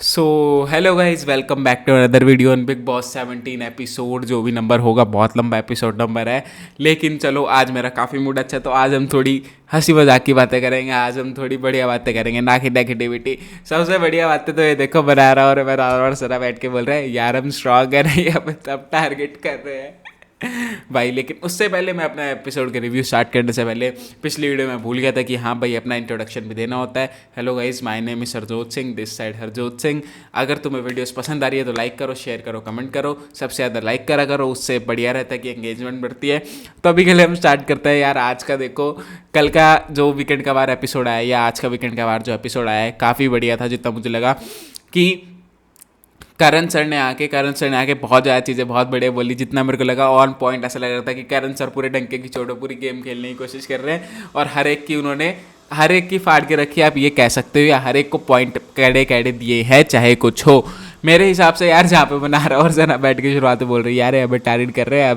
So hello guys, welcome back to another video on Bigg Boss 17 episode. जो भी number होगा, बहुत लंबा एपिसोड नंबर है, लेकिन चलो आज मेरा काफ़ी मूड अच्छा है, तो आज हम थोड़ी हंसी मजाक की बातें करेंगे। आज हम थोड़ी बढ़िया बातें करेंगे, ना कि नेगेटिविटी। सबसे बढ़िया बातें तो ये देखो, बना रहा और मैं और सरा बैठ के बोल रहे हैं यार हम स्ट्रांग है, नहीं अब तब टारगेट कर रहे हैं भाई। लेकिन उससे पहले मैं अपना एपिसोड के रिव्यू स्टार्ट करने से पहले पिछली वीडियो में भूल गया था कि हाँ भाई, अपना इंट्रोडक्शन भी देना होता है। Hello guys, my name is Harjot Singh, this side Harjot Singh. अगर तुम्हें वीडियोस पसंद आ रही है तो लाइक करो, शेयर करो, कमेंट करो। सबसे ज़्यादा लाइक करा करो, उससे बढ़िया रहता है कि एंगेजमेंट बढ़ती है। तो अभी के लिए हम स्टार्ट करते हैं यार। आज का देखो, कल का जो वीकेंड का वार एपिसोड आया या आज का वीकेंड का वार जो एपिसोड आया है, काफ़ी बढ़िया था। जितना मुझे लगा कि करण सर ने आके बहुत ज़्यादा चीज़ें बहुत बढ़िया बोली। जितना मेरे को लगा ऑन पॉइंट, ऐसा लग रहा था कि करण सर पूरे डंके की छोड़ो, पूरी गेम खेलने की कोशिश कर रहे हैं और हर एक की फाड़ के रखी, आप ये कह सकते हो, या हर एक को पॉइंट कैडे कैडे दिए हैं, चाहे कुछ हो। मेरे हिसाब से यार, जहाँ पे बना रहा और जना बैठ के शुरुआत में बोल रही है यार अबे टारगेट कर रहे हैं,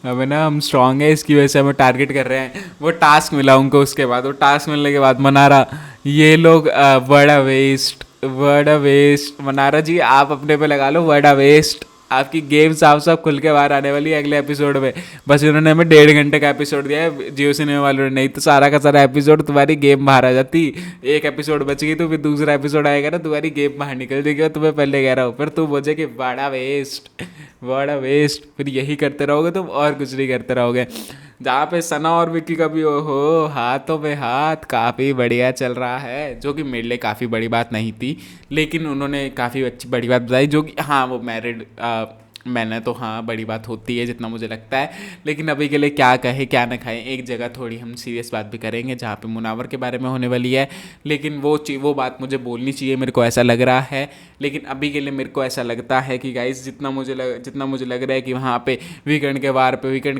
अबे ना हम स्ट्रांग है, इसकी वजह से हमें टारगेट कर रहे हैं। वो टास्क मिला उनको, उसके बाद वो टास्क मिलने के बाद मना रहा ये लोग वर्ड वेस्ट। मनारा जी, आप अपने पे लगा लो वर्ड वेस्ट। आपकी गेम साफ साफ खुल के बाहर आने वाली है अगले एपिसोड में। बस इन्होंने हमें 1.5 घंटे का एपिसोड दिया है जियो सिनेमा वालों ने, नहीं तो सारा का सारा एपिसोड तुम्हारी गेम बाहर आ जाती। एक एपिसोड बच गई तो फिर दूसरा एपिसोड आएगा ना, तुम्हारी गेम बाहर निकल जाएगी। और तुम्हें पहले कह रहा हूँ, फिर तुम बोझे कि बड़ा वेस्ट, फिर यही करते रहोगे तुम और कुछ नहीं करते रहोगे। जहाँ पे सना और विक्की का भी हो हाथों पे हाथ, काफ़ी बढ़िया चल रहा है, जो कि मेरे लिए काफ़ी बड़ी बात नहीं थी। लेकिन उन्होंने काफ़ी अच्छी बड़ी बात बताई, जो कि हाँ वो मैरिड मैंने तो हाँ बड़ी बात होती है जितना मुझे लगता है। लेकिन अभी के लिए क्या कहे क्या ना खाए, एक जगह थोड़ी हम सीरियस बात भी करेंगे जहाँ पे मुनावर के बारे में होने वाली है। लेकिन वो बात मुझे बोलनी चाहिए, मेरे को ऐसा लग रहा है। लेकिन अभी के लिए मेरे को ऐसा लगता है कि गाइस, जितना मुझे लग रहा है कि वहाँ पे वीकेंड के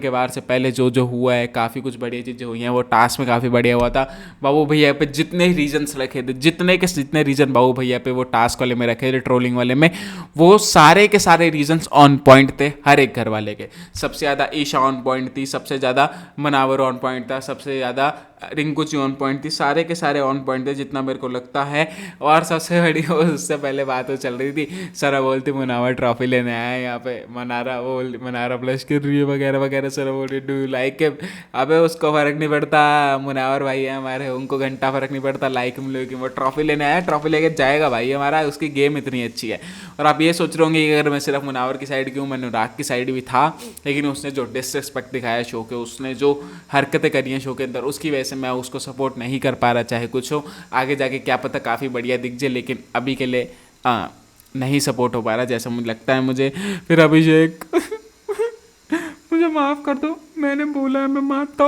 वार से पहले जो जो हुआ है, काफ़ी कुछ बढ़िया चीज़ें हुई हैं। वो टास्क में काफ़ी बढ़िया हुआ था। बाबू भैया पे जितने रीजन्स रखे थे, जितने रीजन बाबू भैया पे वो टास्क वाले में रखे थे, ट्रोलिंग वाले में, वो सारे के सारे रीजन्स ऑन पॉइंट थे हर एक घर वाले के। सबसे ज़्यादा ईशा ऑन पॉइंट थी, सबसे ज़्यादा मनावर ऑन पॉइंट था, सबसे ज़्यादा रिंकू जी ऑन पॉइंट थी, सारे के सारे ऑन पॉइंट थे जितना मेरे को लगता है। और सबसे बड़ी उससे पहले बात वो चल रही थी, सरा बोलती मुनावर ट्रॉफी लेने आया है यहाँ पे, मनारा ब्लश कर रही है वगैरह वगैरह। सरा बोल रही डू यू लाइक इट। अबे उसको फ़र्क नहीं पड़ता, मुनावर भाई है हमारे, उनको घंटा फ़र्क नहीं पड़ता लाइक मिले कि वो ट्रॉफी लेने आया, ट्रॉफी लेके जाएगा भाई हमारा, उसकी गेम इतनी अच्छी है। और आप ये सोच रहे होंगे कि अगर मैं सिर्फ मुनावर की साइड की हूँ, मैं अनुराग की साइड भी था, लेकिन उसने जो डिसरिस्पेक्ट दिखाया शो के, उसने जो हरकतें करी हैं शो के अंदर, उसकी वजह से मैं उसको सपोर्ट नहीं कर पा रहा। चाहे कुछ हो, आगे जाके क्या पता काफ़ी बढ़िया दिख जाए, लेकिन अभी के लिए नहीं सपोर्ट हो पा रहा जैसा मुझे लगता है मुझे। फिर अभिषेक मुझे माफ़ कर दो, मैंने बोला है मैं मानता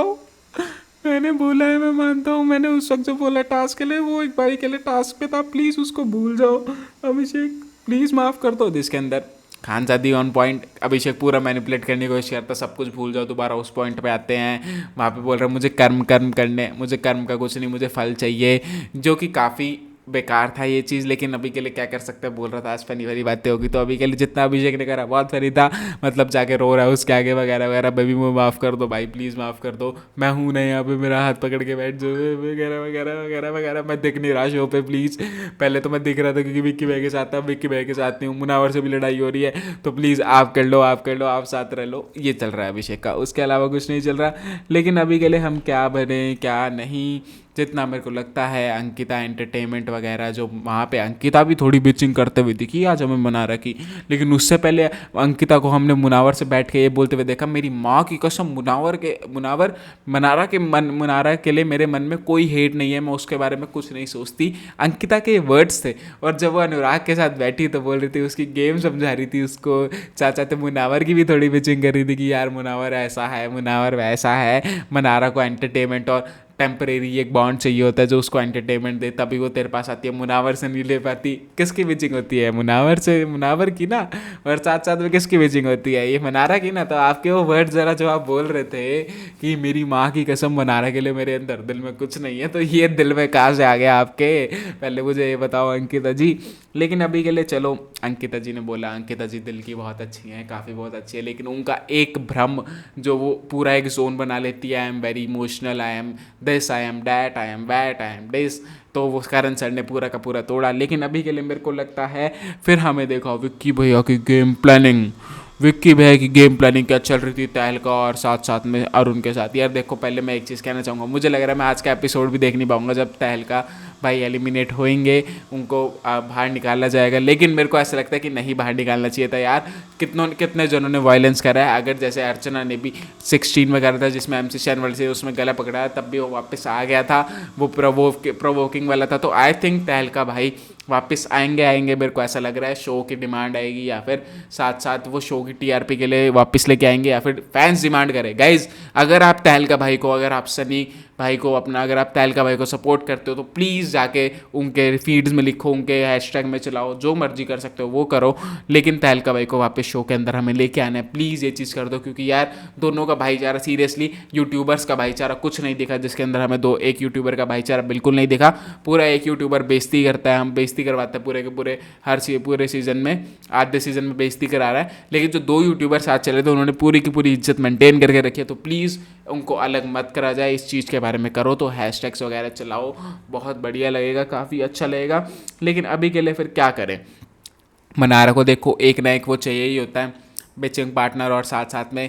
हूँ, मैंने उस वक्त जो बोला टास्क के लिए, वो एक बारी के लिए टास्क पे था, प्लीज़ उसको भूल जाओ। अभिषेक प्लीज़ माफ़ कर दो। जिसके अंदर खानजादी ऑन पॉइंट, अभिषेक पूरा मैनिपुलेट करने की कोशिश करता, सब कुछ भूल जाओ, दोबारा उस पॉइंट पे आते हैं। वहाँ पे बोल रहे हैं मुझे कर्म करने, मुझे कर्म का कुछ नहीं, मुझे फल चाहिए, जो कि काफ़ी बेकार था ये चीज़। लेकिन अभी के लिए क्या कर सकते हैं, बोल रहा था आज फनी वाली बातें होगी, तो अभी के लिए जितना अभिषेक ने करा बहुत फनी था। मतलब जाके रो रहा है उसके आगे वगैरह वगैरह, बेबी मुझे माफ़ कर दो भाई, प्लीज़ माफ़ कर दो, मैं हूँ ना यहाँ पे, मेरा हाथ पकड़ के बैठ जाओ वगैरह वगैरह वगैरह वगैरह। मैं दिख नहीं रहा शो पे प्लीज़। पहले तो मैं दिख रहा था क्योंकि विक्की भाई के साथ था, विक्की भाई के साथ नहीं हूँ, मुनावर से भी लड़ाई हो रही है, तो प्लीज़ आप कर लो, आप साथ रह लो, ये चल रहा है अभिषेक का। उसके अलावा कुछ नहीं चल रहा। लेकिन अभी के लिए हम क्या बने क्या नहीं, जितना मेरे को लगता है अंकिता एंटरटेनमेंट वगैरह, जो वहाँ पे अंकिता भी थोड़ी बिचिंग करते हुए दिखी आज हमें मुनारा की। लेकिन उससे पहले अंकिता को हमने मुनावर से बैठ के ये बोलते हुए देखा, मेरी माँ की कसम, मुनारा के लिए मेरे मन में कोई हेट नहीं है, मैं उसके बारे में कुछ नहीं सोचती। अंकिता के वर्ड्स थे। और जब वो अनुराग के साथ बैठी तो बोल रही थी, उसकी गेम समझा रही थी उसको, चाचा तो मुनावर की भी थोड़ी बिचिंग कर रही थी कि यार मुनावर ऐसा है, मुनावर वैसा है, मुनारा को एंटरटेनमेंट और टेम्परेरी एक बॉन्ड चाहिए होता है जो उसको एंटरटेनमेंट दे, तभी वो तेरे पास आती है। मुनावर से नहीं ले पाती, किसकी बिचिंग होती है, मुनावर से, मुनावर की ना। और साथ साथ में किसकी बिचिंग होती है, ये मनारा की ना। तो आपके वो वर्ड ज़रा जो आप बोल रहे थे कि मेरी माँ की कसम, मनारा के लिए मेरे अंदर दिल में कुछ नहीं है, तो ये दिल में कहाँ से आ गया आपके, पहले मुझे ये बताओ अंकिता जी। लेकिन अभी के लिए चलो, अंकिता जी ने बोला, अंकिता जी दिल की बहुत अच्छी हैं, काफ़ी बहुत अच्छी है, लेकिन उनका एक भ्रम जो वो पूरा एक जोन बना लेती है, I am very emotional, I am this, I am that, I am what, I am this, तो वो करण सर ने पूरा का पूरा तोड़ा। लेकिन अभी के लिए मेरे को लगता है फिर हमें देखा विक्की भैया की गेम प्लानिंग, विक्की भैया की गेम प्लानिंग क्या चल रही थी तहलका और साथ साथ में अरुण के साथ। यार देखो पहले मैं एक चीज़ कहना चाहूँगा, मुझे लग रहा है मैं आज का एपिसोड भी देख नहीं पाऊँगा जब तहलका भाई एलिमिनेट होंगे, उनको बाहर निकाला जाएगा। लेकिन मेरे को ऐसा लगता है कि नहीं बाहर निकालना चाहिए था यार। कितने जनों ने वायलेंस करा है। अगर जैसे अर्चना ने भी 16 में करा था जिसमें MC शैनवाल से उसमें गला पकड़ा तब भी वो वापस आ गया था, वो प्रोवोकिंग वाला था। तो आई थिंक तहलका भाई वापस आएंगे मेरे को ऐसा लग रहा है। शो की डिमांड आएगी या फिर साथ साथ वो शो की TRP के लिए वापस लेके आएंगे या फिर फैंस डिमांड करें। गाइज अगर आप तहलका भाई को, अगर आप सनी भाई को अपना, अगर आप तहलका भाई को सपोर्ट करते हो तो प्लीज़ जाके उनके फीड्स में लिखो, उनके हैशटैग में चलाओ, जो मर्जी कर सकते हो वो करो। लेकिन तहलका भाई को वापस शो के अंदर हमें लेके आना है, प्लीज़ ये चीज़ कर दो। क्योंकि यार दोनों का भाईचारा, सीरियसली यूट्यूबर्स का भाईचारा कुछ नहीं दिखा जिसके अंदर हमें एक यूट्यूबर का भाईचारा बिल्कुल नहीं दिखा। पूरा एक यूट्यूबर बेइज्जती करता है, हम बेइज्जती करवाते हैं पूरे के पूरे पूरे सीजन में, आधे सीजन में बेइज्जती करा रहा है। लेकिन जो 2 यूट्यूबर साथ चले थे उन्होंने पूरी की पूरी इज्जत मेंटेन करके रखी है। तो प्लीज़ उनको अलग मत करा जाए, इस चीज़ के बारे में करो तो हैशटैग्स वगैरह चलाओ, बहुत बढ़िया लगेगा, काफ़ी अच्छा लगेगा। लेकिन अभी के लिए फिर क्या करें, मनारा को देखो एक ना एक वो चाहिए ही होता है बेचिंग पार्टनर, और साथ साथ में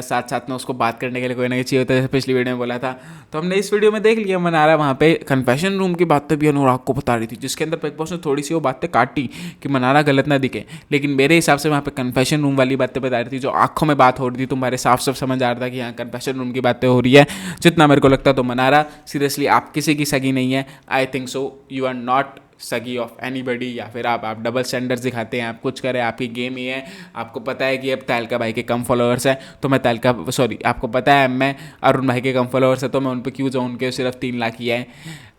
साथ साथ में उसको बात करने के लिए कोई ना कोई चाहिए होता है, जैसे पिछली वीडियो में बोला था। तो हमने इस वीडियो में देख लिया मनारा वहाँ पे कन्फेशन रूम की बातें भी अनुराग को बता रही थी, जिसके अंदर बिग बॉस ने थोड़ी सी वो बातें काटी कि मनारा गलत ना दिखे। लेकिन मेरे हिसाब से वहाँ पे कन्फेशन रूम वाली बातें बता रही थी, जो आंखों में बात हो रही थी, तुम्हारे साफ साफ समझ आ रहा था कि यहाँ कन्फेशन रूम की बातें हो रही है। जितना मेरे को लगता है तो मनारा सीरियसली आप किसी की सगी नहीं है। I think so you are not सगी ऑफ एनीबडी, या फिर आप डबल स्टैंडर्ड्स दिखाते हैं, आप कुछ करें, आपकी गेम ही है। आपको पता है कि अब तहलका भाई के कम फॉलोअर्स हैं तो मैं आपको पता है मैं अरुण भाई के कम फॉलोअर्स है तो मैं उन पर क्यों जाऊँ, उनके सिर्फ 3 लाख ही है।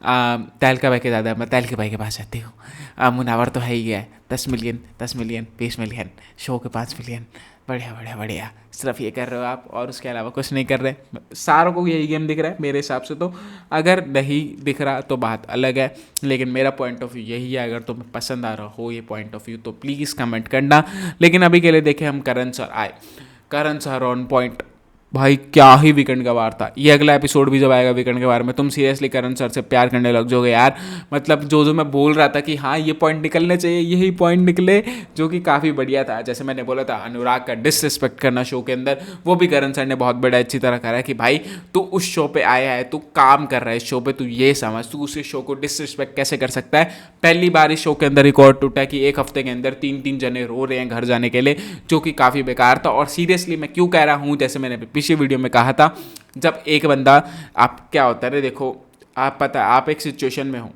तहलका भाई के ज़्यादा, मैं तहलके भाई के पास जाती हूँ। मुनावर तो है ही है 10 मिलियन 20 मिलियन, शो के 5 मिलियन, बढ़िया। सिर्फ ये कर रहे हो आप और उसके अलावा कुछ नहीं कर रहे। सारों को यही गेम दिख रहा है मेरे हिसाब से। तो अगर नहीं दिख रहा तो बात अलग है, लेकिन मेरा पॉइंट ऑफ व्यू यही है। अगर तुम्हें पसंद आ रहा हो ये पॉइंट ऑफ व्यू तो प्लीज़ कमेंट करना। लेकिन अभी के लिए देखें हम करण सर आए, करण सर ऑन पॉइंट, भाई क्या ही वीकेंड का वार था। ये अगला एपिसोड भी जब आएगा वीकेंड के वार में तुम सीरियसली करण सर से प्यार करने लग जाओगे यार। मतलब जो मैं बोल रहा था कि हाँ ये पॉइंट निकलने चाहिए, यही पॉइंट निकले, जो कि काफ़ी बढ़िया था। जैसे मैंने बोला था अनुराग का डिसरिस्पेक्ट करना शो के अंदर, वो भी करण सर ने बहुत बड़ा अच्छी तरह करा है कि भाई तू उस शो पर आया है, तू काम कर रहा है इस शो पर, तू ये समझ तू उस शो को डिसरिस्पेक्ट कैसे कर सकता है। पहली बार इस शो के अंदर रिकॉर्ड टूटा कि एक हफ्ते के अंदर 3 जने रो रहे हैं घर जाने के लिए, जो कि काफ़ी बेकार था। और सीरियसली मैं क्यों कह रहा हूँ, जैसे मैंने पिछली वीडियो में कहा था, जब एक बंदा, आप क्या होता है ना, देखो आप पता आप एक सिचुएशन में हो,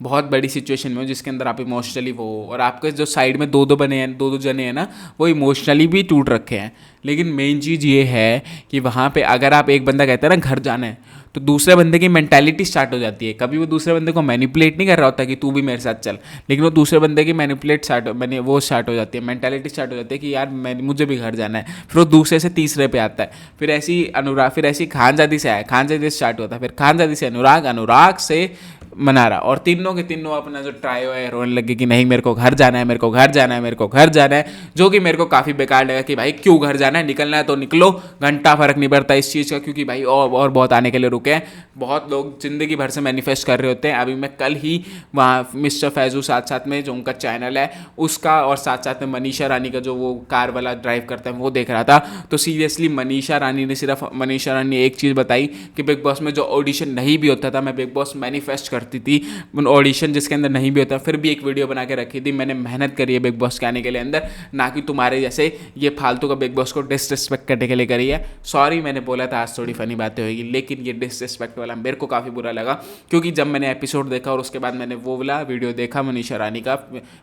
बहुत बड़ी सिचुएशन में हो जिसके अंदर आप इमोशनली वो हो, और आपके जो साइड में दो दो जने हैं ना, वो इमोशनली भी टूट रखे हैं। लेकिन मेन चीज़ ये है कि वहाँ पे अगर आप एक बंदा कहता है ना घर जाना है, तो दूसरे बंदे की मेंटालिटी स्टार्ट हो जाती है। कभी वो दूसरे बंदे को मैनिपुलेट नहीं कर रहा होता कि तू भी मेरे साथ चल, लेकिन वो दूसरे बंदे की वो स्टार्ट हो जाती है, मेंटालिटी स्टार्ट हो जाती है कि यार मुझे भी घर जाना है। फिर वो दूसरे से तीसरे पे आता है, फिर ऐसी खानजादी से आया, खानजादी से स्टार्ट होता है, फिर खानजादी से अनुराग से मनारा, और तीनों के तीनों अपना जो ट्रायो है रोने लगे कि नहीं मेरे को घर जाना है, जो कि मेरे को काफ़ी बेकार लगा कि भाई क्यों घर जाना है, निकलना है तो निकलो, घंटा फर्क नहीं पड़ता इस चीज़ का, क्योंकि भाई और बहुत आने के लिए रुके हैं। बहुत लोग ज़िंदगी भर से मैनिफेस्ट कर रहे होते हैं। अभी मैं कल ही वहाँ मिस्टर फैजू साथ में जो उनका चैनल है उसका, और साथ में मनीषा रानी का जो वो कार वाला ड्राइव करता है वो देख रहा था। तो सीरियसली मनीषा रानी ने एक चीज़ बताई कि बिग बॉस में जो ऑडिशन नहीं भी होता था, मैं बिग बॉस मैनिफेस्ट करती थी ऑडिशन जिसके अंदर नहीं भी होता, फिर भी एक वीडियो बना के रखी थी। मैंने मेहनत करी है बिग बॉस के आने के लिए अंदर, ना कि तुम्हारे जैसे ये फालतू का बिग बॉस को डिसरिस्पेक्ट करने के लिए करी है। सॉरी मैंने बोला था आज थोड़ी फनी बातें होगी, लेकिन ये डिसरिस्पेक्ट वाला मेरे को काफ़ी बुरा लगा, क्योंकि जब मैंने एपिसोड देखा और उसके बाद मैंने वो वाला वीडियो देखा मनीषा रानी का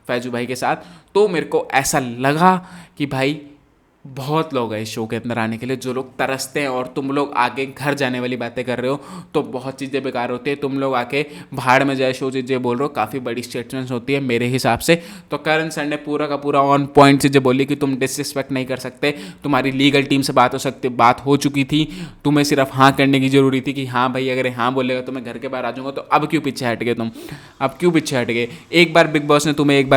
फैजू भाई के साथ, तो मेरे को ऐसा लगा कि भाई बहुत लोग हैं इस शो के अंदर आने के लिए जो लोग तरसते हैं, और तुम लोग आगे घर जाने वाली बातें कर रहे हो तो बहुत चीज़ें बेकार होती है। तुम लोग आके भाड़ में जाए शो चीज़ें बोल रहे हो, काफ़ी बड़ी स्टेटमेंट्स होती है मेरे हिसाब से। तो करण सर ने पूरा का पूरा ऑन पॉइंट चीज़ें बोली कि तुम डिसरिस्पेक्ट नहीं कर सकते, तुम्हारी लीगल टीम से बात हो चुकी थी, तुम्हें सिर्फ हाँ करने की जरूरी थी कि हाँ भाई अगर हाँ बोलेगा तो मैं घर के बाहर आ जाऊँगा। तो अब क्यों पीछे हट गए अब क्यों पीछे हट गए? एक बार बिग बॉस ने तुम्हें एक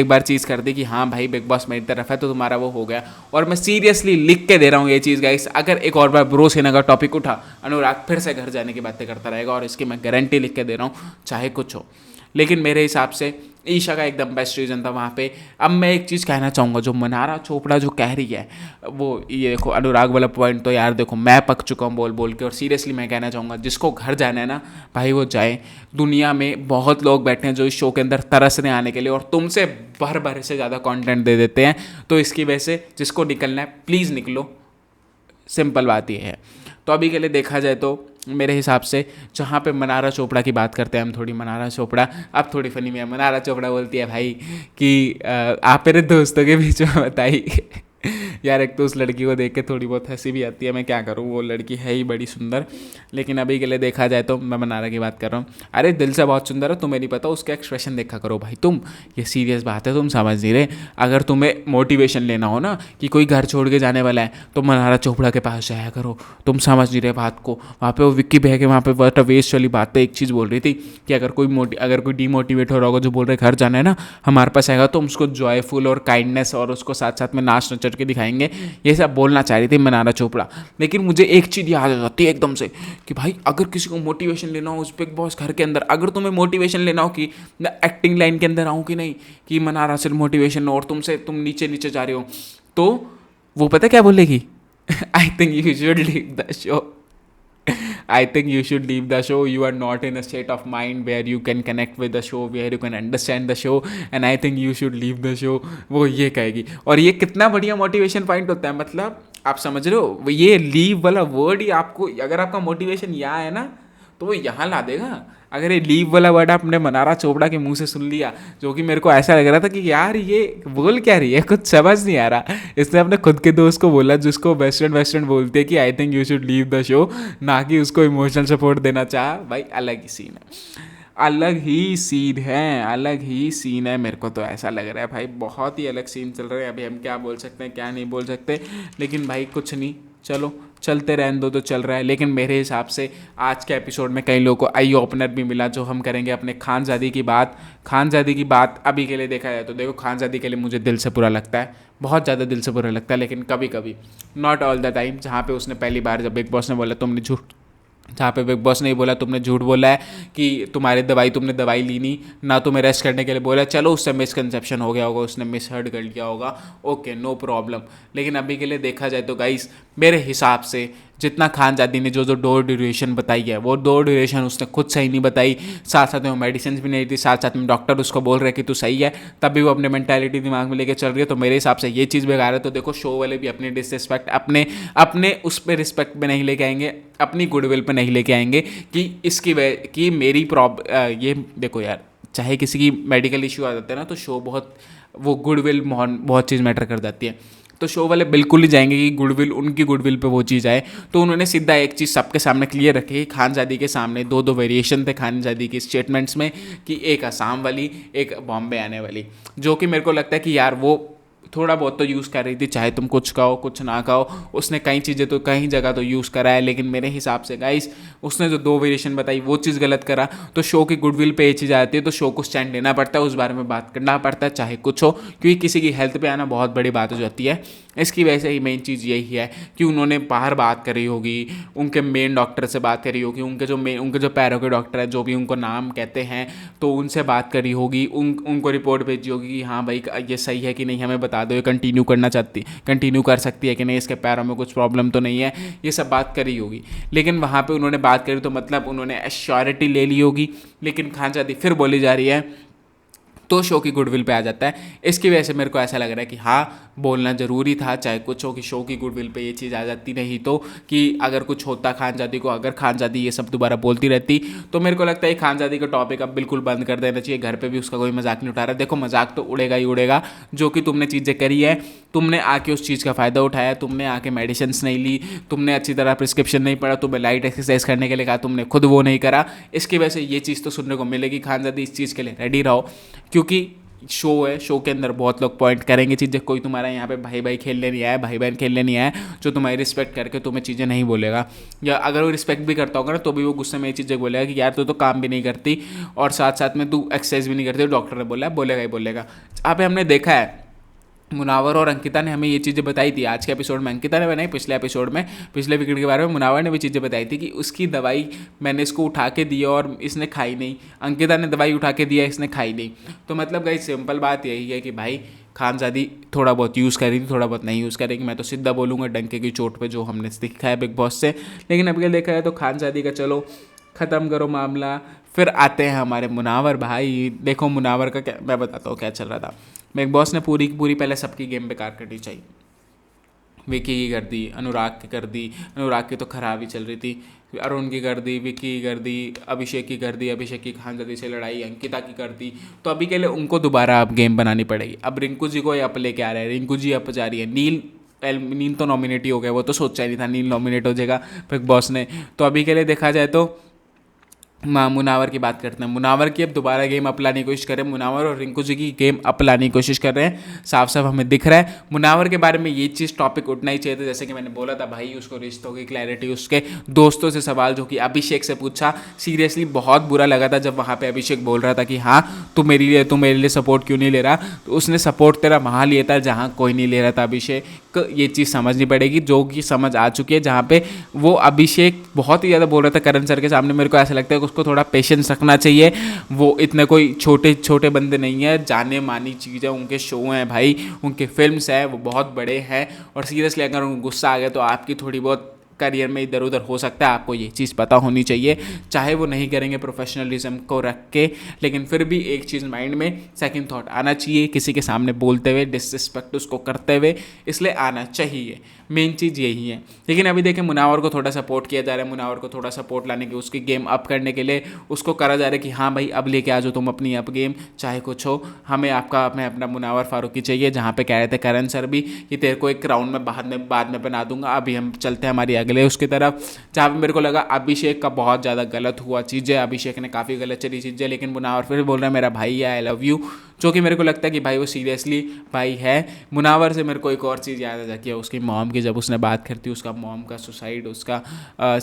बार चीज़ कर दी कि हाँ भाई बिग बॉस मेरी तरफ है तो तुम्हारा वो हो गया। और मैं सीरियसली लिख के दे रहा हूँ ये चीज़ गाइस, अगर एक और बार ब्रो सेना का टॉपिक उठा, अनुराग फिर से घर जाने की बातें करता रहेगा, और इसकी मैं गारंटी लिख के दे रहा हूँ, चाहे कुछ हो। लेकिन मेरे हिसाब से ईशा का एकदम बेस्ट रीज़न था वहाँ पे। अब मैं एक चीज़ कहना चाहूँगा, जो मनारा चोपड़ा जो कह रही है वो, ये देखो अनुराग वाला पॉइंट तो यार देखो मैं पक चुका हूँ बोल बोल के, और सीरियसली मैं कहना चाहूँगा जिसको घर जाना है ना भाई वो जाए। दुनिया में बहुत लोग बैठे हैं जो इस शो के अंदर तरस रहे आने के लिए, और तुमसे भर भर से ज़्यादा कंटेंट दे देते हैं, तो इसकी वजह से जिसको निकलना है प्लीज़ निकलो, सिंपल बात ये है। तो अभी के लिए देखा जाए तो मेरे हिसाब से जहाँ पे मनारा चोपड़ा की बात करते हैं हम, थोड़ी मनारा चोपड़ा अब थोड़ी फनी में है। मनारा चोपड़ा बोलती है भाई कि आप मेरे दोस्तों के बीच में बताइए यार एक तो उस लड़की को देख के थोड़ी बहुत हंसी भी आती है, मैं क्या करूँ, वो लड़की है ही बड़ी सुंदर। लेकिन अभी के लिए देखा जाए तो मैं मनारा की बात कर रहा हूँ, अरे दिल से बहुत सुंदर है, तुम्हें नहीं पता उसका एक्सप्रेशन देखा करो भाई तुम, ये सीरियस बात है, तुम समझ नहीं रहे। अगर तुम्हें मोटिवेशन लेना हो ना कि कोई घर छोड़ के जाने वाला है तो मनारा चोपड़ा के पास जाया करो, तुम समझ नहीं रहे बात को। वहाँ पे वो विक्की बह के वहाँ पे वाटर वेस्ट वाली बात पे एक चीज़ बोल रही थी कि अगर कोई डीमोटिवेट हो रहा होगा जो बोल रहे घर जाना है ना हमारे पास आएगा, तो हम उसको जॉयफुल और काइंडनेस और उसको साथ साथ में नाच नचट के दिखाएंगे, ये सब बोलना चाह रही थी मनारा चोपड़ा। लेकिन मुझे एक चीज़ याद आ जाती है एकदम से कि भाई अगर किसी को मोटिवेशन लेना हो उस बिग बॉस घर के अंदर, अगर तुम्हें मोटिवेशन लेना हो कि मैं एक्टिंग लाइन के अंदर आऊँ कि नहीं, कि मनारा से मोटिवेशन हो और तुम नीचे नीचे जा रहे हो, तो वो पता क्या बोलेगी I think you should leave the show, I think you should leave the show. You are not in a state of mind where you can connect with the show, where you can understand the show, and I think you should leave the show. वो ये कहेगी, और ये कितना बढ़िया motivation point होता है, मतलब आप समझ रहे हो, ये लीव वाला वर्ड ही आपको, अगर आपका मोटिवेशन यहाँ है ना तो वो यहाँ ला देगा। अगर ये लीव वाला वर्ड आपने मनारा चोपड़ा के मुंह से सुन लिया, जो कि मेरे को ऐसा लग रहा था कि यार ये बोल क्या रही है, कुछ समझ नहीं आ रहा, इसने अपने खुद के दोस्त को बोला जिसको वेस्टर्न बोलते हैं कि I think you should leave the show, ना कि उसको इमोशनल सपोर्ट देना चाहा। भाई अलग ही सीन है, अलग ही सीन है, अलग ही सीन है। मेरे को तो ऐसा लग रहा है भाई बहुत ही अलग सीन चल रहा है। अभी हम क्या बोल सकते हैं क्या नहीं बोल सकते, लेकिन भाई कुछ नहीं, चलो चलते रहने दो तो चल रहा है। लेकिन मेरे हिसाब से आज के एपिसोड में कई लोगों को आई ओपनर भी मिला, जो हम करेंगे अपने खानजादी की बात। खानजादी की बात अभी के लिए देखा जाए तो देखो, खानजादी के लिए मुझे दिल से बुरा लगता है, बहुत ज़्यादा दिल से बुरा लगता है, लेकिन कभी कभी, नॉट ऑल द टाइम। जहाँ पे उसने पहली बार जब बिग बॉस ने बोला तुमने झूठ, जहाँ पे बिग बॉस ने बोला तुमने झूठ बोला है कि तुमने दवाई ली नहीं ना, तुम्हें रेस्ट करने के लिए बोला, चलो उससे मिसकंसेप्शन हो गया होगा, उसने मिसहर्ड कर लिया होगा, ओके नो प्रॉब्लम। लेकिन अभी के लिए देखा जाए तो गाइस मेरे हिसाब से जितना खानजादी ने जो डोर ड्यूरेशन बताई है, वो डोर ड्यूरेशन उसने खुद सही नहीं बताई, साथ साथ में वो मेडिसिन भी नहीं थी, साथ साथ में डॉक्टर उसको बोल रहे कि तू सही है, तब भी वो अपने मेंटालिटी दिमाग में लेके चल रही है। तो मेरे हिसाब से ये चीज़ बेकार है। तो देखो शो वाले भी अपनी डिसरिस्पेक्ट अपने उस पर रिस्पेक्ट पे नहीं लेके आएंगे, अपनी गुडविल पे नहीं लेके आएंगे कि कि मेरी ये देखो यार, चाहे किसी की मेडिकल इश्यू आ जाता है ना, तो शो बहुत वो गुडविल बहुत चीज़ मैटर कर जाती है। तो शो वाले बिल्कुल ही जाएंगे कि गुडविल, उनकी गुडविल पे वो चीज़ आए। तो उन्होंने सीधा एक चीज़ सबके सामने क्लियर रखी, खानजादी के सामने दो वेरिएशन थे खानजादी की स्टेटमेंट्स में, कि एक असम वाली, एक बॉम्बे आने वाली, जो कि मेरे को लगता है कि यार वो थोड़ा बहुत तो यूज़ कर रही थी, चाहे तुम कुछ कहो कुछ ना कहो, उसने कई चीज़ें तो कहीं जगह तो यूज़ करा है। लेकिन मेरे हिसाब से गाइस उसने जो दो वेरिएशन बताई वो चीज़ गलत करा, तो शो की गुडविल पे ये चीज़ आती है, तो शो को स्टैंड लेना पड़ता है, उस बारे में बात करना पड़ता है चाहे कुछ हो, क्योंकि किसी की हेल्थ पे आना बहुत बड़ी बात हो जाती है। इसकी वजह से ही मेन चीज़ यही है कि उन्होंने बाहर बात करी होगी, उनके मेन डॉक्टर से बात करी होगी, उनके जो पैरों के डॉक्टर है, जो भी उनको नाम कहते हैं, तो उनसे बात करी होगी, उनको रिपोर्ट भेजी होगी कि हाँ भाई ये सही है कि नहीं, हमें बता दो, ये कंटिन्यू कर सकती है कि नहीं, इसके पैरों में कुछ प्रॉब्लम तो नहीं है, ये सब बात करी होगी। लेकिन वहाँ पे उन्होंने बात करी तो मतलब उन्होंने एश्योरिटी ले ली होगी। लेकिन खानजादी फिर बोली जा रही है, तो शो की गुडविल पे आ जाता है। इसकी वजह से मेरे को ऐसा लग रहा है कि हाँ बोलना ज़रूरी था, चाहे कुछ हो, कि शो की गुडविल पे ये चीज़ आ जाती, नहीं तो कि अगर कुछ होता खानजादी को, अगर खानजादी ये सब दोबारा बोलती रहती, तो मेरे को लगता है खानजादी का टॉपिक अब बिल्कुल बंद कर देना चाहिए। घर पे भी उसका कोई मजाक नहीं उठा रहा। देखो मजाक तो उड़ेगा ही उड़ेगा, जो कि तुमने चीज़ें करी है, तुमने आके उस चीज़ का फ़ायदा उठाया, तुमने आके मेडिसिन नहीं ली, तुमने अच्छी तरह प्रिस्क्रिप्शन नहीं पढ़ा, तुम्हें लाइट एक्सरसाइज करने के लिए कहा, तुमने खुद वो नहीं करा। इसकी वजह से ये चीज़ तो सुनने को मिलेगी। खानजादी इस चीज़ के लिए रेडी रहो, क्योंकि शो है, शो के अंदर बहुत लोग पॉइंट करेंगे चीज़ें। कोई तुम्हारा यहाँ पे भाई भाई खेलने नहीं आया, भाई बहन खेलने नहीं आया, जो तुम्हारी रिस्पेक्ट करके तुम्हें चीज़ें नहीं बोलेगा, या अगर वो रिस्पेक्ट भी करता होगा ना तो भी वो गुस्से में ये चीज़ें बोलेगा कि यार तू तो काम भी नहीं करती और साथ साथ में तू एक्सरसाइज भी नहीं करती, डॉक्टर ने बोला है, बोलेगा ही बोलेगा। यहाँ पे हमने देखा है मुनावर और अंकिता ने हमें ये चीज़ें बताई थी। आज के एपिसोड में अंकिता ने बनाई, पिछले एपिसोड में पिछले विकेट के बारे में मुनावर ने भी चीज़ें बताई थी कि उसकी दवाई मैंने इसको उठा के दी और इसने खाई नहीं, अंकिता ने दवाई उठा के दिया, इसने खाई नहीं। तो मतलब भाई सिंपल बात यही है कि भाई खानजादी थोड़ा बहुत यूज़ करेगी, थोड़ा बहुत नहीं यूज़ करेगी। मैं तो सीधा बोलूँगा डंके की चोट पे जो हमने सीखा है बिग बॉस से। लेकिन अभी देखा है तो खानजादी का चलो ख़त्म करो मामला। फिर आते हैं हमारे मुनावर भाई। देखो मुनावर का क्या, मैं बताता हूँ क्या चल रहा था। बिग बॉस ने पूरी की पूरी पहले सबकी गेम बेकार करनी चाहिए। विकी की कर दी, अनुराग की कर दी, अनुराग की तो खराब ही चल रही थी, अरुण की कर दी, विकी की कर दी, अभिषेक की कर दी, अभिषेक की खानजादी से लड़ाई, अंकिता की कर दी। तो अभी के लिए उनको दोबारा अब गेम बनानी पड़ेगी। अब रिंकू जी को ये अप लेके आ रहे हैं, रिंकू जी अप जा रही है। नील तो नॉमिनेट ही हो गया, वो तो सोचा ही नहीं था नील नॉमिनेट हो जाएगा बिग बॉस ने। तो अभी के लिए देखा जाए तो मुनावर की बात करते हैं। मुनावर की अब दोबारा गेम अप लाने की कोशिश करें, मुनावर और रिंकू जी की गेम अप लाने की कोशिश कर रहे हैं, साफ साफ हमें दिख रहा है। मुनावर के बारे में ये चीज़ टॉपिक उठना ही चाहिए था, जैसे कि मैंने बोला था भाई उसको रिश्तों की क्लैरिटी, उसके दोस्तों से सवाल जो कि अभिषेक से पूछा, सीरियसली बहुत बुरा लगा था जब वहाँ पे अभिषेक बोल रहा था कि हाँ तू मेरे लिए सपोर्ट क्यों नहीं ले रहा। तो उसने सपोर्ट तेरा वहाँ लिया था जहाँ कोई नहीं ले रहा था। अभिषेक ये चीज़ समझनी पड़ेगी, जो कि समझ आ चुकी है, जहाँ पे वो अभिषेक बहुत ही ज़्यादा बोल रहा था करण सर के सामने। मेरे को ऐसा लगता है कि उसको थोड़ा पेशेंस रखना चाहिए। वो इतने कोई छोटे छोटे बंदे नहीं है, जाने मानी चीज़ें उनके शो हैं भाई, उनके फिल्म्स हैं, वो बहुत बड़े हैं। और सीरियसली अगर उनको गुस्सा आ गया तो आपकी थोड़ी बहुत करियर में इधर उधर हो सकता है, आपको ये चीज़ पता होनी चाहिए। चाहे वो नहीं करेंगे प्रोफेशनलिज्म को रख के, लेकिन फिर भी एक चीज़ माइंड में सेकंड थॉट आना चाहिए, किसी के सामने बोलते हुए डिसरिस्पेक्ट उसको करते हुए, इसलिए आना चाहिए। मेन चीज़ यही है। लेकिन अभी देखें मुनावर को थोड़ा सपोर्ट किया जा रहा है, मुनावर को थोड़ा सपोर्ट लाने की, उसकी गेम अप करने के लिए उसको करा जा रहा है कि हाँ भाई अब लेके आ जाओ तुम अपनी अप गेम, चाहे कुछ हो, हमें अपना मुनावर फारूकी चाहिए। जहाँ पे कह रहे थे करण सर भी कि तेरे को एक राउंड में बाद में बना दूंगा। अभी हम चलते हैं हमारी अगले उसकी तरफ, जहाँ पे मेरे को लगा अभिषेक का बहुत ज़्यादा गलत हुआ चीज़ें, अभिषेक ने काफ़ी गलत चली चीज़ें, लेकिन मुनावर फिर बोल रहा है मेरा भाई है, आई लव यू, जो कि मेरे को लगता है कि भाई वो सीरियसली भाई है। मुनावर से मेरे को एक और चीज़ याद आ जाती है उसकी मॉम की, जब उसने बात करती है उसका मॉम का सुसाइड, उसका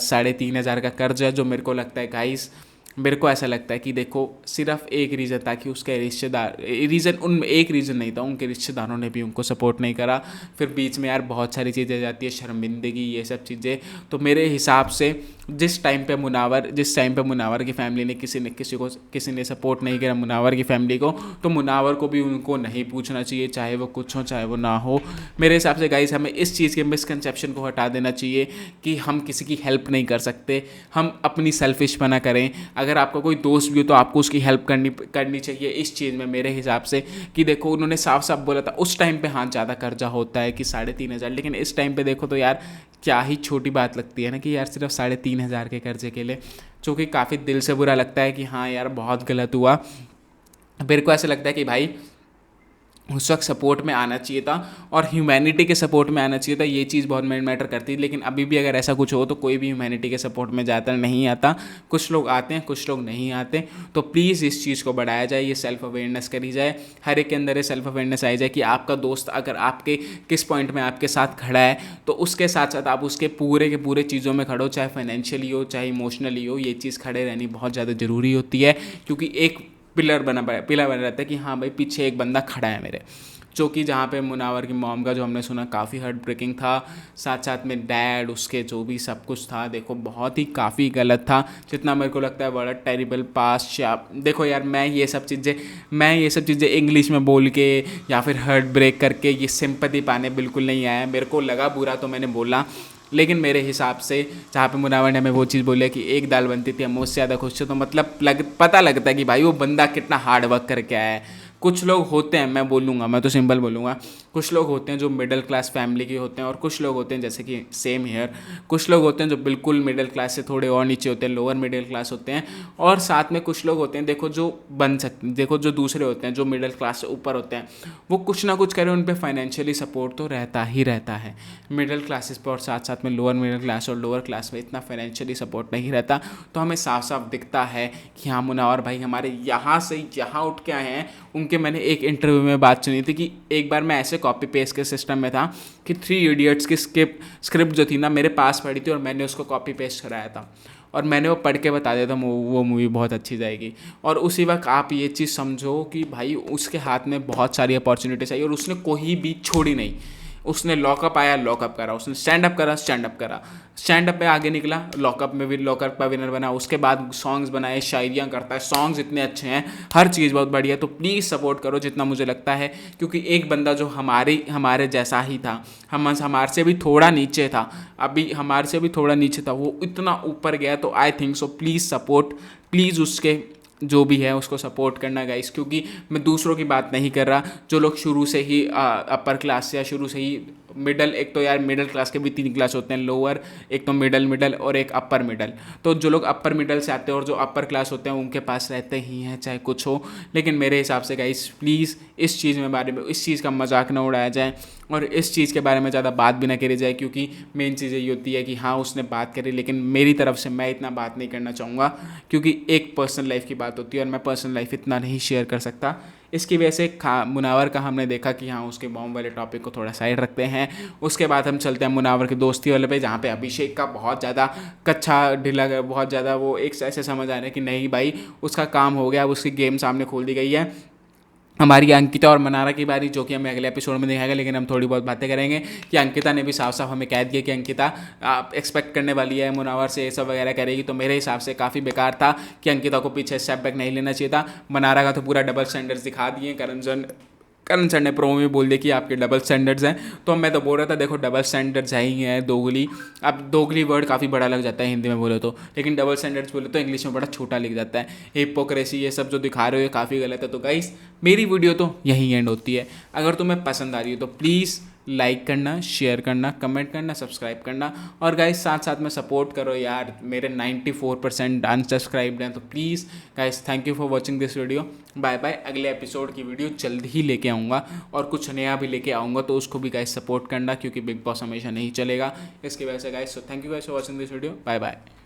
3,500 का कर्ज है, जो मेरे को लगता है गाइस, मेरे को ऐसा लगता है कि देखो सिर्फ एक रीज़न था कि उसके रिश्तेदार, एक रीज़न नहीं था, उनके रिश्तेदारों ने भी उनको सपोर्ट नहीं करा। फिर बीच में यार बहुत सारी चीज़ें जाती है, शर्मिंदगी, ये सब चीज़ें। तो मेरे हिसाब से जिस टाइम पे मुनावर की फैमिली ने किसी ने सपोर्ट नहीं किया मुनावर की फैमिली को, तो मुनावर को भी उनको नहीं पूछना चाहिए, चाहे वो कुछ हो चाहे वो ना हो। मेरे हिसाब से गाइस हमें इस चीज़ के मिसकंसेप्शन को हटा देना चाहिए कि हम किसी की हेल्प नहीं कर सकते, हम अपनी सेल्फिश बना करें। अगर आपका कोई दोस्त भी हो तो आपको उसकी हेल्प करनी चाहिए इस चीज़ में, मेरे हिसाब से। कि देखो उन्होंने साफ साफ बोला था उस टाइम पे, हाँ ज़्यादा कर्जा होता है कि 3,500, लेकिन इस टाइम पे देखो तो यार क्या ही छोटी बात लगती है ना कि यार सिर्फ 3,500 के कर्जे के लिए, जो कि काफ़ी दिल से बुरा लगता है कि हाँ यार बहुत गलत हुआ। मेरे को ऐसा लगता है कि भाई उस वक्त सपोर्ट में आना चाहिए था और ह्यूमैनिटी के सपोर्ट में आना चाहिए था, ये चीज़ बहुत मैटर करती है। लेकिन अभी भी अगर ऐसा कुछ हो तो कोई भी ह्यूमैनिटी के सपोर्ट में ज़्यादातर नहीं आता, कुछ लोग आते हैं कुछ लोग नहीं आते। तो प्लीज़ इस चीज़ को बढ़ाया जाए, ये सेल्फ अवेयरनेस करी जाए, हर एक के अंदर ये सेल्फ अवेयरनेस आई जाए कि आपका दोस्त अगर आपके किस पॉइंट में आपके साथ खड़ा है तो उसके साथ साथ आप उसके पूरे के पूरे चीज़ों में खड़ो, चाहे फाइनेंशियली हो चाहे इमोशनली हो। ये चीज़ खड़े रहनी बहुत ज़्यादा ज़रूरी होती है, क्योंकि एक पिलर बना रहता है कि हाँ भाई पीछे एक बंदा खड़ा है मेरे, जो कि जहाँ पे मुनावर की मॉम का जो हमने सुना काफ़ी हार्ट ब्रेकिंग था, साथ साथ में डैड उसके जो भी सब कुछ था देखो बहुत ही काफ़ी गलत था, जितना मेरे को लगता है बड़ा टेरिबल पास। देखो यार मैं ये सब चीज़ें इंग्लिश में बोल के या फिर हार्ट ब्रेक करके ये सिंपैथी पाने बिल्कुल नहीं आया। मेरे को लगा बुरा तो मैंने बोला, लेकिन मेरे हिसाब से जहाँ पे मुनावर ने हमें वो चीज़ बोली कि एक दाल बनती थी हम उससे ज़्यादा खुश थे, तो मतलब पता लगता है कि भाई वो बंदा कितना हार्ड वर्क करके आया है। कुछ लोग होते हैं, मैं तो सिंपल बोलूँगा, कुछ लोग होते हैं जो मिडिल क्लास फैमिली के होते हैं और कुछ लोग होते हैं जैसे कि सेम हेयर, कुछ लोग होते हैं जो बिल्कुल मिडिल क्लास से थोड़े और नीचे होते हैं, लोअर मिडिल क्लास होते हैं। और साथ में कुछ लोग होते हैं देखो जो दूसरे होते हैं जो मिडिल क्लास से ऊपर होते हैं, वो कुछ ना कुछ करें, उन पर फाइनेंशियली सपोर्ट तो रहता ही रहता है। मिडिल क्लासेस पर और साथ साथ में लोअर मिडिल क्लास और लोअर क्लास में इतना फाइनेंशियली सपोर्ट नहीं रहता। तो हमें साफ साफ दिखता है कि हाँ मुनावर भाई हमारे यहाँ से यहाँ उठ के आए हैं। उनके मैंने एक इंटरव्यू में बात सुनी थी कि एक बार मैं ऐसे कॉपी पेस्ट के सिस्टम में था कि 3 इडियट्स की स्क्रिप्ट जो थी ना मेरे पास पड़ी थी और मैंने उसको कॉपी पेस्ट कराया था। और मैंने वो पढ़ के बता दिया था वो मूवी बहुत अच्छी जाएगी। और उसी वक्त आप ये चीज़ समझो कि भाई उसके हाथ में बहुत सारी अपॉर्चुनिटीज आई और उसने कोई भी छोड़ी नहीं। उसने लॉकअप आया, लॉकअप करा, उसने स्टैंड अप करा, स्टैंड अप करा, स्टैंड अप पे आगे निकला, लॉकअप में भी लॉकअप का विनर बना, उसके बाद सॉन्ग्स बनाए, शायरियाँ करता है, सॉन्ग्स इतने अच्छे हैं, हर चीज़ बहुत बढ़िया। तो प्लीज़ सपोर्ट करो जितना मुझे लगता है, क्योंकि एक बंदा जो हमारे जैसा ही था, हमारे से भी थोड़ा नीचे था, अभी हमारे से भी थोड़ा नीचे था, वो इतना ऊपर गया। तो आई think so please support, please उसके जो भी है उसको सपोर्ट करना गाइस, क्योंकि मैं दूसरों की बात नहीं कर रहा, जो लोग शुरू से ही अपर क्लास से या शुरू से ही मिडल, एक तो यार मिडिल क्लास के भी 3 क्लास होते हैं, लोअर, एक तो मिडल और एक अपर मिडल। तो जो लोग अपर मिडल से आते हैं और जो अपर क्लास होते हैं उनके पास रहते ही हैं चाहे कुछ हो। लेकिन मेरे हिसाब से गाइस प्लीज़ इस चीज़ में बारे में, इस चीज़ का मजाक ना उड़ाया जाए और इस चीज़ के बारे में ज़्यादा बात भी ना करी जाए, क्योंकि मेन चीज़ ये होती है कि हाँ उसने बात करी, लेकिन मेरी तरफ से मैं इतना बात नहीं करना चाहूँगा, क्योंकि एक पर्सनल लाइफ की बात होती है और मैं पर्सनल लाइफ इतना नहीं शेयर कर सकता। इसकी वजह से मुनावर का हमने देखा कि हाँ उसके बॉम्ब वाले टॉपिक को थोड़ा साइड रखते हैं। उसके बाद हम चलते हैं मुनावर की दोस्ती वाले पे, जहाँ पे अभिषेक का बहुत ज़्यादा कच्चा ढिला गया, बहुत ज़्यादा वो एक ऐसे समझ आ रहा है कि नहीं भाई उसका काम हो गया, अब उसकी गेम सामने खोल दी गई है। हमारी अंकिता और मनारा की बारी, जो कि हमें अगले एपिसोड में दिखाएगा, लेकिन हम थोड़ी बहुत बातें करेंगे कि अंकिता ने भी साफ साफ हमें कह दिया कि अंकिता आप एक्सपेक्ट करने वाली है मुनावर से ये सब वगैरह करेगी। तो मेरे हिसाब से काफ़ी बेकार था कि अंकिता को पीछे स्टेप बैक नहीं लेना चाहिए था। मनारा का तो पूरा डबल स्टैंडर्ड्स दिखा दिए, करण सर ने प्रोमो में बोल दिया कि आपके डबल स्टैंडर्ड्स हैं। तो मैं तो बोल रहा था देखो डबल स्टैंडर्ड्स है ही हैं, दोगली, अब दोगली वर्ड काफ़ी बड़ा लग जाता है हिंदी में बोले तो, लेकिन डबल स्टैंडर्ड्स बोले तो इंग्लिश में बड़ा छोटा लिख जाता है। हिपोक्रेसी ये सब जो दिखा रहे हो ये काफ़ी गलत है। तो गाइस मेरी वीडियो तो यहीं एंड होती है। अगर तुम्हें पसंद आ रही हो तो प्लीज़ लाइक करना, शेयर करना, कमेंट करना, सब्सक्राइब करना, और गाइस साथ साथ में सपोर्ट करो यार। मेरे 94% अनसब्सक्राइब्ड हैं, तो please guys thank you for watching this video. Bye bye. अगले एपिसोड की वीडियो जल्द ही लेके आऊँगा और कुछ नया भी लेके आऊँगा, तो उसको भी गाइस सपोर्ट करना, क्योंकि बिग बॉस हमेशा नहीं चलेगा। इसकी वजह से guys, so thank you guys for watching this video. Bye bye.